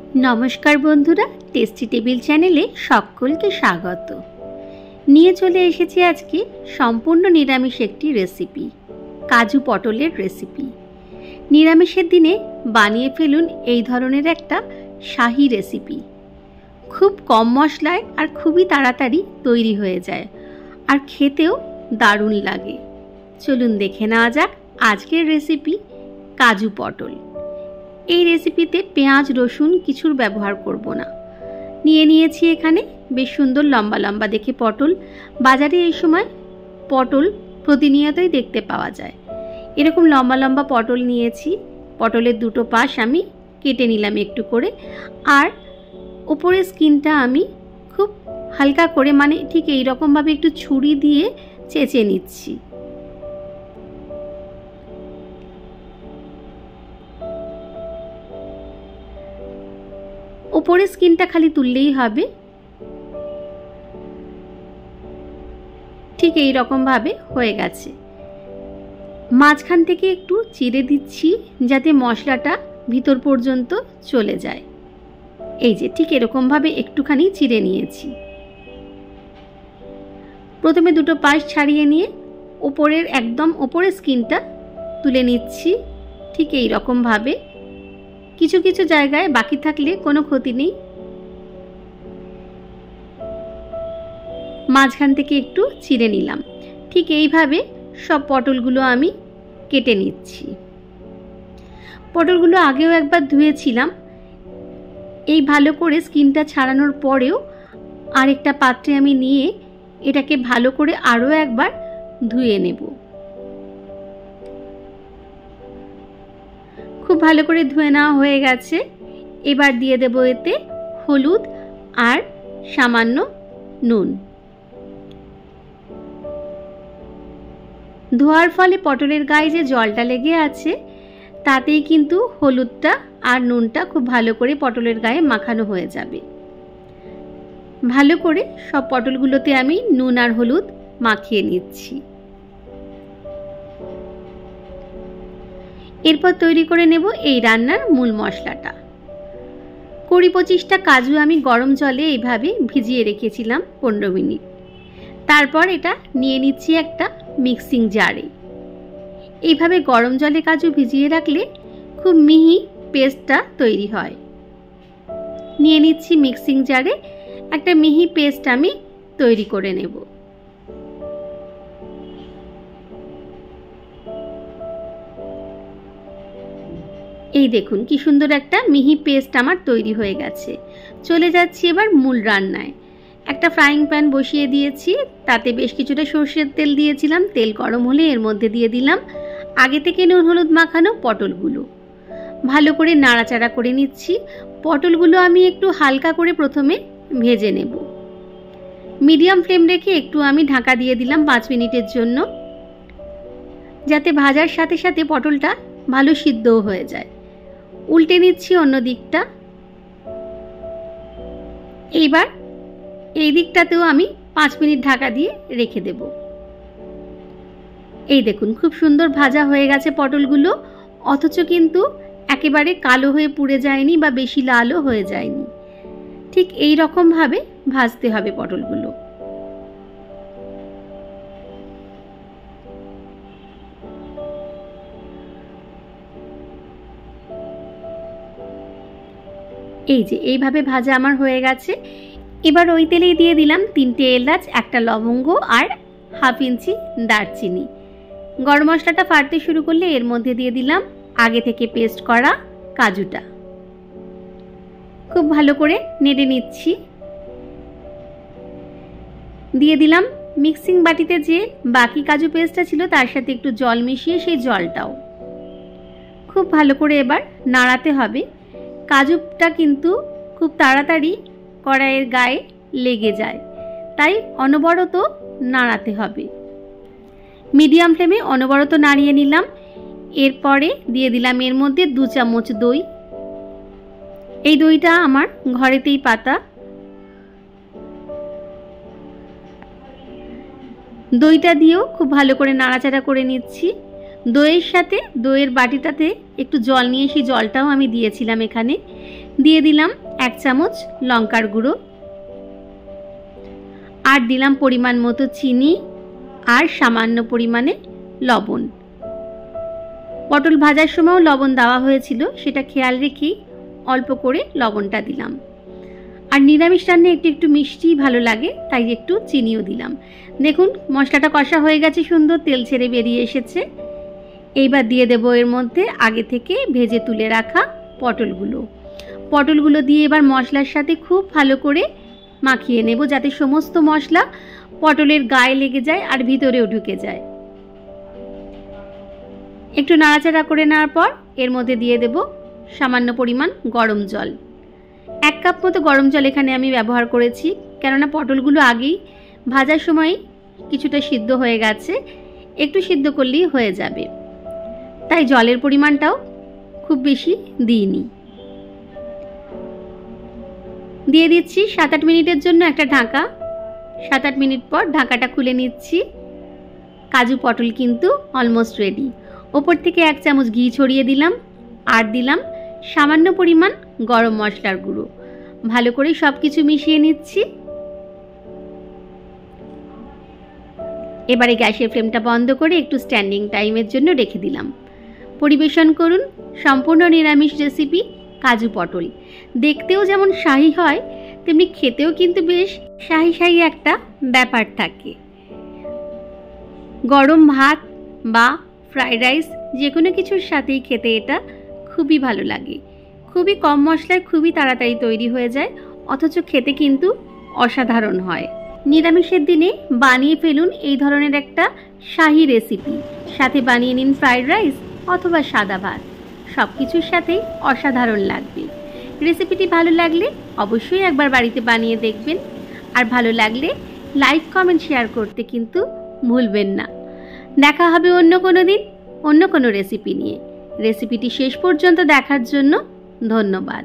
नमस्कार बंधुरा tasty table चैनेले सकलके स्वागत। निये चले एसेछि आजके सम्पूर्ण निरामिष एकटी रेसिपि, काजू पटलेर रेसिपि। निरामिषेर दिने बानिये फेलुन एई धरनेर एकटा शाही रेसिपि। खूब कम मशलाय आर खूबई ताड़ाताड़ी तैरी हये जाय आर खेतेও दारुण लागे। चलुन देखे नेওয়া যাক आजकेर रेसिपि काजू पटल। এই রেসিপিতে পেঁয়াজ রসুন কিছুর ব্যবহার করব না। নিয়ে নিয়েছি এখানে বেশ সুন্দর লম্বা লম্বা দেখে পটল। বাজারে এই সময় পটল প্রতিনিয়তই দেখতে পাওয়া যায়। এরকম লম্বা লম্বা পটল নিয়েছি। পটলের দুটো পাশ আমি কেটে নিলাম একটু করে, আর উপরের স্কিনটা আমি খুব হালকা করে মানে ঠিক এই রকম ভাবে একটু ছুরি দিয়ে চেঁচে নিচ্ছি। উপরে স্কিনটা খালি তুললেই হবে। ঠিক এই রকম ভাবে হয়ে গেছে। মাঝখান থেকে একটু চিড়ে দিচ্ছি যাতে মশলাটা ভিতর পর্যন্ত চলে যায়। এই যে ঠিক এরকম ভাবে একটুখানি চিড়ে নিয়েছি। প্রথমে দুটো পাশ ছাড়িয়ে নিয়ে উপরের একদম উপরের স্কিনটা তুলে নিচ্ছি ঠিক এই রকম ভাবে। কিছু কিছু জায়গায় বাকি থাকলে কোনো ক্ষতি নেই। মাঝখান থেকে একটু চিড়ে নিলাম। ঠিক এইভাবে সব পটলগুলো আমি কেটে নিচ্ছি। পটলগুলো আগেও একবার ধুয়েছিলাম। এই ভালো করে স্কিনটা ছাড়ানোর পরেও আরেকটা পাত্রে আমি নিয়ে এটাকে ভালো করে আরও একবার ধুয়ে নেব। খুব ভালো করে ধুয়ে নেওয়া হয়ে গেছে। এবার দিয়ে দেব এতে হলুদ আর সামান্য নুন। ধোয়ার ফলে পটলের গায়ে যে জলটা লেগে আছে তাতেই কিন্তু হলুদটা আর নুনটা খুব ভালো করে পটলের গায়ে মাখানো হয়ে যাবে। ভালো করে সব পটলগুলোতে আমি নুন আর হলুদ মাখিয়ে নিচ্ছি। এরপর তৈরি করে নেব এই রান্নার মূল মশলাটা। ২০-২৫টা কাজু আমি গরম জলে এইভাবে ভিজিয়ে রেখেছিলাম ১৫ মিনিট। তারপর এটা নিয়ে নিচ্ছি একটা মিক্সিং জারে। এইভাবে গরম জলে কাজু ভিজিয়ে রাখলে খুব মিহি পেস্টটা তৈরি হয়। নিয়ে নিচ্ছি মিক্সিং জারে, একটা মিহি পেস্ট আমি তৈরি করে নেব। এই দেখুন কি সুন্দর একটা মিহি পেস্ট আমার তৈরি হয়ে গেছে। চলে যাচ্ছি এবার মূল রান্নায়। একটা ফ্রাইং প্যান বসিয়ে দিয়েছি, তাতে বেশ কিছুটা সরষের তেল দিয়েছিলাম। তেল গরম হলে এর মধ্যে দিয়ে দিলাম আগে থেকে নুন হলুদ মাখানো পটলগুলো। ভালো করে নাড়াচাড়া করে নিচ্ছি। পটলগুলো আমি একটু হালকা করে প্রথমে ভেজে নেব। মিডিয়াম ফ্লেম রেখে একটু আমি ঢাকা দিয়ে দিলাম ৫ মিনিটের জন্য, যাতে ভাজার সাথে সাথে পটলটা ভালো সিদ্ধও হয়ে যায়। উল্টে নিচ্ছি অন্য দিকটা। এইবার এই দিকটাতেও আমি ৫ মিনিট ঢাকা দিয়ে রেখে দেব। এই দেখুন খুব সুন্দর ভাজা হয়ে গেছে পটলগুলো, অথচ কিন্তু একেবারে কালো হয়ে পুড়ে যায়নি বা বেশি লালও হয়ে যায়নি। ঠিক এই রকম ভাবে ভাজতে হবে পটলগুলো। এই যে এইভাবে ভাজা আমার হয়ে গেছে। এবার ওই তেলেই দিয়ে দিলাম ৩টে এলাচ, একটা লবঙ্গ আর হাফ ইঞ্চি দারচিনি। গরম মশলাটা ফাটতে শুরু করলে এর মধ্যে দিয়ে দিলাম আগে থেকে পেস্ট করা কাজুটা। খুব ভালো করে নেড়ে নিচ্ছি। দিয়ে দিলাম মিক্সিং বাটিতে যে বাকি কাজু পেস্টটা ছিল তার সাথে একটু জল মিশিয়ে সেই জলটাও। খুব ভালো করে এবার নাড়াতে হবে। কাজুটা কিন্তু খুব তাড়াতাড়ি কড়াইয়ের গায়ে লেগে যায়, তাই অনবরত নাড়াতে হবে। মিডিয়াম ফ্লেমে অনবরত নাড়িয়ে নিলাম। এরপরে দিয়ে দিলাম এর মধ্যে ২ চামচ দই। এই দইটা আমার ঘরেতেই পাতা। দইটা দিয়েও খুব ভালো করে নাড়াচাড়া করে নিচ্ছি। দইয়ের সাথে দইয়ের বাটিটাতে একটু জল নিয়ে সেই জলটাও আমি দিয়েছিলাম এখানে। দিয়ে দিলাম 1 চামচ লঙ্কার গুঁড়ো, আর দিলাম পরিমাণ মতো চিনি আর সামান্য পরিমাণে লবণ। পটল ভাজার সময়ও লবণ দেওয়া হয়েছিল, সেটা খেয়াল রেখেই অল্প করে লবণটা দিলাম। আর নিরামিষ রান্না একটু একটু মিষ্টি ভালো লাগে, তাই একটু চিনিও দিলাম। দেখুন মশলাটা কষা হয়ে গেছে, সুন্দর তেল ছেড়ে বেরিয়ে এসেছে। এইবার দিয়ে দেব এর মধ্যে আগে থেকে ভেজে তুলে রাখা পটলগুলো দিয়ে এবার মশলার সাথে খুব ভালো করে মাখিয়ে নেব, যাতে সমস্ত মশলা পটলের গায়ে লেগে যায় আর ভিতরেও ঢুকে যায়। একটু নাড়াচাড়া করে নেওয়ার পর এর মধ্যে দিয়ে দেব সামান্য পরিমাণ গরম জল। 1 কাপ মতো গরম জল এখানে আমি ব্যবহার করেছি, কেননা পটলগুলো আগেই ভাজার সময় কিছুটা সিদ্ধ হয়ে গেছে, একটু সিদ্ধ করলেই হয়ে যাবে, তাই জলের পরিমাণটাও খুব বেশি দিইনি। দিয়ে দিচ্ছি 7-8 মিনিটের জন্য একটা ঢাকা। 7-8 মিনিট পর ঢাকাটা খুলে নিচ্ছি। কাজু পটল কিন্তু অলমোস্ট রেডি। ওপর থেকে 1 চামচ ঘি ছড়িয়ে দিলাম, আর দিলাম সামান্য পরিমাণ গরম মশলার গুঁড়ো। ভালো করে সব কিছু মিশিয়ে নিচ্ছি। এবারে গ্যাসের ফ্লেমটা বন্ধ করে একটু স্ট্যান্ডিং টাইমের জন্য রেখে দিলাম। পরিবেশন করুন সম্পূর্ণ নিরামিষ রেসিপি কাজু পটল। দেখতেও যেমন শাহী হয়, তেমনি খেতেও কিন্তু বেশ শাহী শাহী একটা ব্যাপার থাকে। গরম ভাত বা ফ্রাইড রাইস যে কোনো কিছুর সাথেই খেতে এটা খুবই ভালো লাগে। খুবই কম মশলায় খুবই তাড়াতাড়ি তৈরি হয়ে যায়, অথচ খেতে কিন্তু অসাধারণ হয়। নিরামিষের দিনে বানিয়ে ফেলুন এই ধরনের একটা শাহী রেসিপি। সাথে বানিয়ে নিন ফ্রাইড রাইস অথবা সাদা ভাত, সব কিছুর সাথেই অসাধারণ লাগবে। রেসিপিটি ভালো লাগলে অবশ্যই একবার বাড়িতে বানিয়ে দেখবেন, আর ভালো লাগলে লাইক কমেন্ট শেয়ার করতে কিন্তু ভুলবেন না। দেখা হবে অন্য কোনো দিন অন্য কোনো রেসিপি নিয়ে। রেসিপিটি শেষ পর্যন্ত দেখার জন্য ধন্যবাদ।